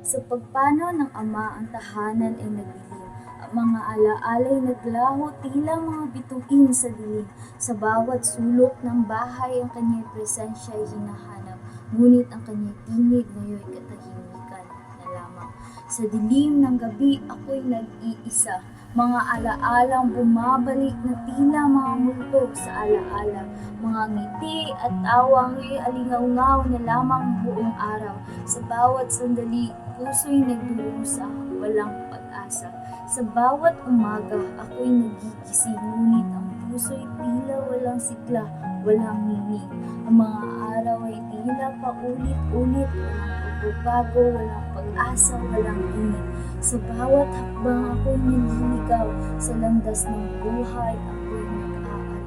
Sa pagpanaw ng Ama ang tahanan ay nagdilim. Ang mga alaala'y naglaho tila mga bituin sa dilim. Sa bawat sulok ng bahay ang kanyang presensya ay hinahanap. Ngunit ang kanyang tinig ngayon katahimikan na lamang. Sa dilim ng gabi ako'y nag-iisa. Mga alaalang bumabalik na tila mga multo sa alaala. Mga ngiti at tawang alingaw-ngaw na lamang buong araw. Sa bawat sandali, puso'y nagdurusa, walang pag-asa. Sa bawat umaga, ako'y nagigising, ngunit ang puso'y tila walang sigla, walang ningning. Ang mga araw ay tila paulit-ulit, walang pagbabago, walang pag-asa, walang init. Sa bawat hakbang ako'y naliligaw, sa landas ng buhay ako'y nag-aalangan.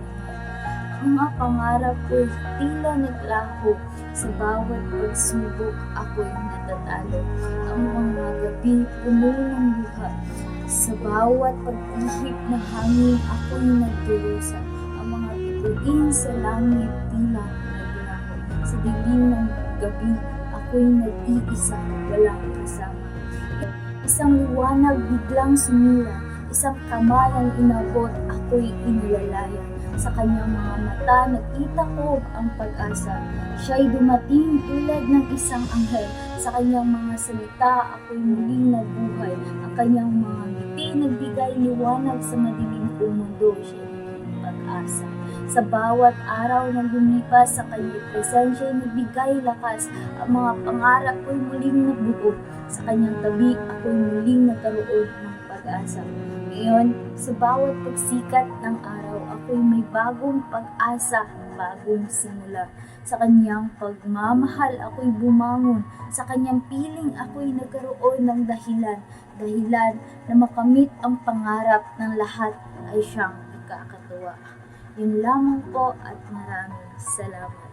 Ang mga pangarap ko'y tila naglaho, sa bawat pagsubok ako'y natatalo. Ang mga gabi puno ng luha, sa bawat pag-ihip na hangin ako'y nagdurusa. Ang mga bituin sa langit tila naglaho. Sa dilim ng gabi ako'y nag-iisa, walang kasama. Isang liwanag biglang sumira, isang kamay ang inabot, ako'y inilalaya. Sa kanyang mga mata nakita ko ang pag-asa. Siya'y dumating tulad ng isang anghel. Sa kanyang mga salita ako'y muling nabuhay. Ang kanyang mga ngiti nagbigay liwanag sa madilim kong mundo. Siya'y naging pag-asa. Sa bawat araw na lumipas sa kanyang presensya'y nagbigay lakas. Ang mga pangarap ko'y muling nabuo. Sa kanyang tabi ako'y muling nagkaroon ng pag-asa. Ngayon, sa bawat pagsikat ng araw, ako'y may bagong pag-asa, bagong simula. Sa kanyang pagmamahal, ako'y bumangon. Sa kanyang piling, ako'y nagkaroon ng dahilan na makamit ang pangarap ng lahat ay siyang ikakatuwa. Yun lamang po at maraming salamat.